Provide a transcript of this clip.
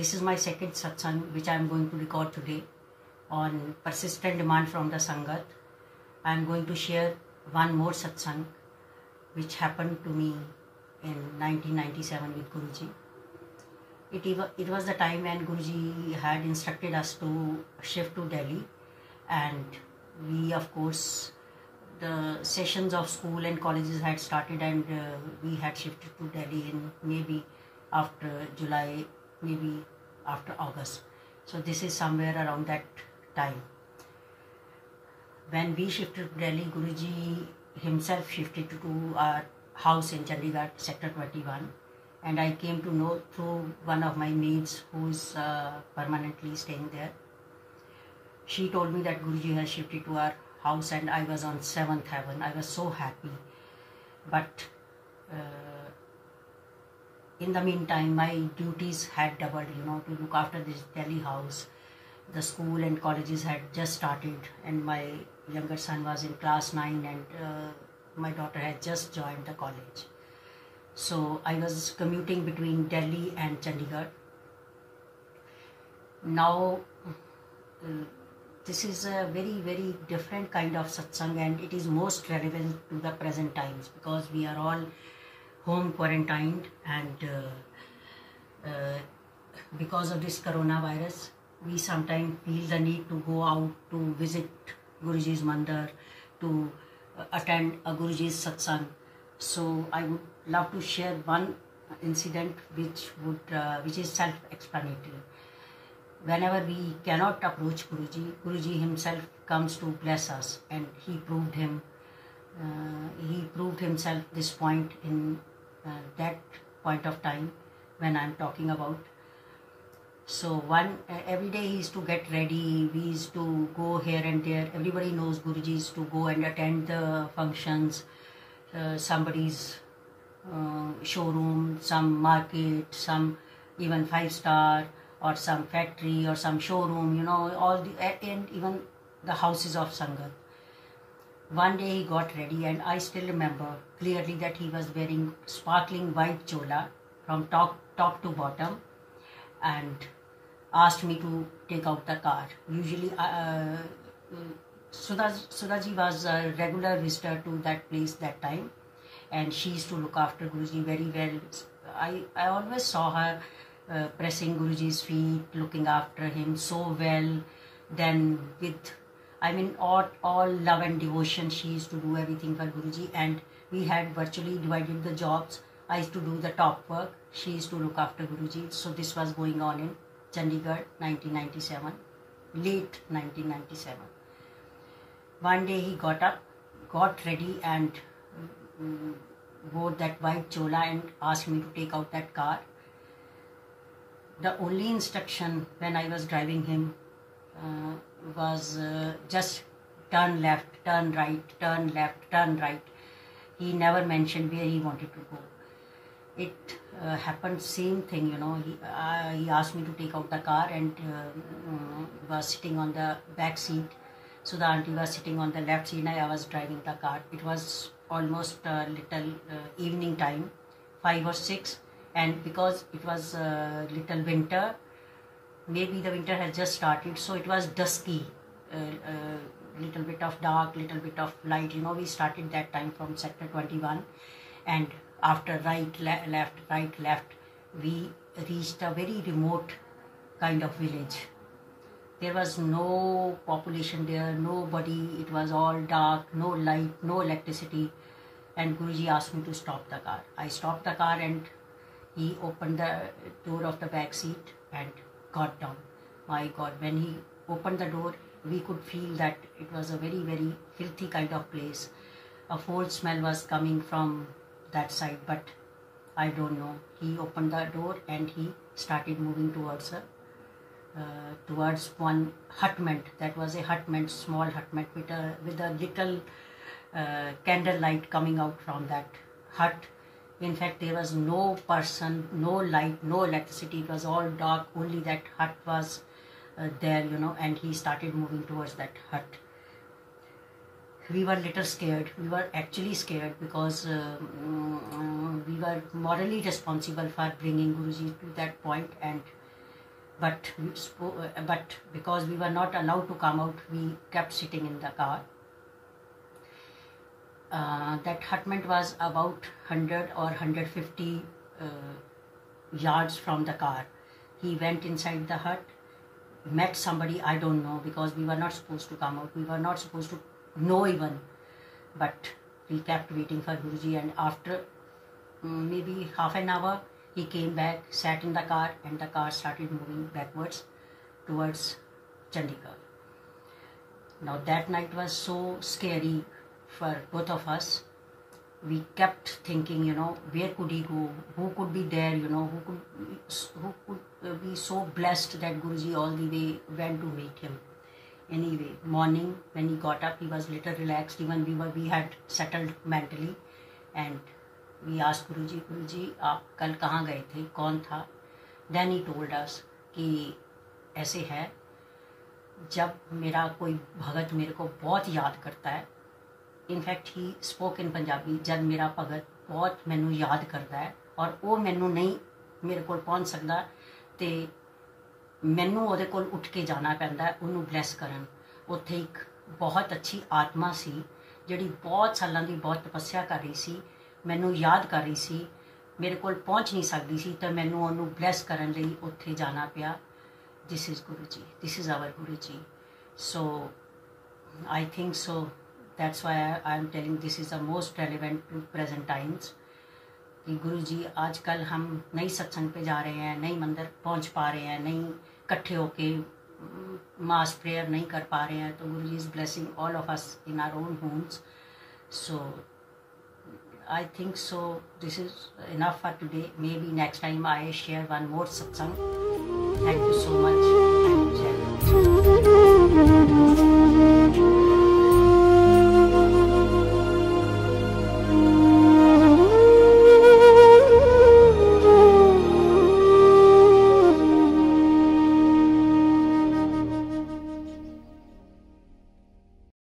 This is my second satsang which I am going to record today on persistent demand from the Sangat. I am going to share one more satsang which happened to me in 1997 with Guruji. It was the time when Guruji had instructed us to shift to Delhi, and we, of course, the sessions of school and colleges had started, and we had shifted to Delhi in maybe after July, maybe after August. So this is somewhere around that time. When we shifted to Delhi, Guruji himself shifted to our house in Chandigarh, Sector 21. And I came to know through one of my maids who is permanently staying there. She told me that Guruji has shifted to our house, and I was on 7th heaven. I was so happy. But in the meantime, my duties had doubled, to look after this Delhi house. The school and colleges had just started, and my younger son was in class 9, and my daughter had just joined the college. So I was commuting between Delhi and Chandigarh. Now, this is a very, very different kind of satsang, and it is most relevant to the present times because we are all home quarantined, and because of this coronavirus, we sometimes feel the need to go out to visit Guruji's mandir, to attend a Guruji's satsang. So I would love to share one incident which is self-explanatory. Whenever we cannot approach Guruji, Guruji himself comes to bless us, and he proved himself this point in that point of time when I am talking about. So every day he used to get ready, we used to go here and there. Everybody knows Guruji used to go and attend the functions, somebody's showroom, some market, some even 5-star, or some factory or some showroom, and even the houses of Sangat. One day he got ready, and I still remember clearly that he was wearing sparkling white chola from top to bottom, and asked me to take out the car. Usually Sudhaji was a regular visitor to that place that time, and she used to look after Guruji very well. I always saw her pressing Guruji's feet, looking after him so well. Then with, all love and devotion, she used to do everything for Guruji, and we had virtually divided the jobs. I used to do the top work, she used to look after Guruji. So this was going on in Chandigarh, 1997, late 1997. One day he got up, got ready, and wore that white chola and asked me to take out that car. The only instruction when I was driving him was just turn left, turn right, turn left, turn right. He never mentioned where he wanted to go. It happened same thing, he asked me to take out the car, and was sitting on the back seat. So the auntie was sitting on the left seat, and I was driving the car. It was almost little evening time, 5 or 6. And because it was little winter, maybe the winter has just started, so it was dusky, little bit of dark, little bit of light. We started that time from Sector 21, and after right, left, we reached a very remote kind of village. There was no population there, nobody, it was all dark, no light, no electricity. And Guruji asked me to stop the car. I stopped the car, and he opened the door of the back seat and got down. My God, when he opened the door, we could feel that it was a very, very filthy kind of place. A foul smell was coming from that side, but I don't know. He opened the door and he started moving towards one hutment. That was a hutment, small hutment with a little candle light coming out from that hut. In fact, there was no person, no light, no electricity. It was all dark. Only that hut was there, and he started moving towards that hut. We were little scared. We were actually scared because we were morally responsible for bringing Guruji to that point, and but because we were not allowed to come out, we kept sitting in the car. That hutment was about 100 or 150 yards from the car. He went inside the hut, met somebody, I don't know, because we were not supposed to come out. We were not supposed to know even. But we kept waiting for Guruji, and after maybe half an hour, he came back, sat in the car, and the car started moving backwards towards Chandigarh. Now that night was so scary for both of us. We kept thinking, where could he go? Who could be there? Who could be so blessed that Guruji all the way went to meet him. Anyway, morning when he got up, he was little relaxed. Even we had settled mentally, and we asked Guruji, आप कल कहाँ गए थे? कौन था? Then he told us कि ऐसे है, जब मेरा कोई भगत मेरे को बहुत याद करता है, in fact he spoke in Punjabi, जब मेरा भगत बहुत मैनू याद करता है और वो मैनू नहीं मेरे को पहुँच सकता, तो मैनू ਉਹਦੇ ਕੋਲ ਉੱਠ ਕੇ ਜਾਣਾ ਪੈਂਦਾ ਉਹਨੂੰ ਬਲੈਸ ਕਰਨ। ਉੱਥੇ ਇੱਕ ਬਹੁਤ ਅੱਛੀ ਆਤਮਾ ਸੀ ਜਿਹੜੀ ਬਹੁਤ ਸਾਲਾਂ ਦੀ ਬਹੁਤ ਤਪੱਸਿਆ ਕਰ ਰਹੀ ਸੀ, ਮੈਨੂੰ ਯਾਦ ਕਰ ਰਹੀ ਸੀ, ਮੇਰੇ ਕੋਲ ਪਹੁੰਚ ਨਹੀਂ ਸਕਦੀ ਸੀ, ਤਾਂ ਮੈਨੂੰ ਉਹਨੂੰ ਬਲੈਸ ਕਰਨ ਲਈ ਉੱਥੇ ਜਾਣਾ ਪਿਆ। This is Guru ji, this is our Guru ji. So I think so that's why I am telling this is the most relevant to present times कि गुरु जी आजकल हम नई सत्संग पे जा रहे हैं, नई मंदिर पहुंच पा रहे हैं, नई इकट्ठे होके मास प्रेयर नहीं कर पा रहे हैं, तो Guru ji is blessing all of us in our own homes. So I think so this is enough for today. Maybe next time I share one more satsang. Thank you so much.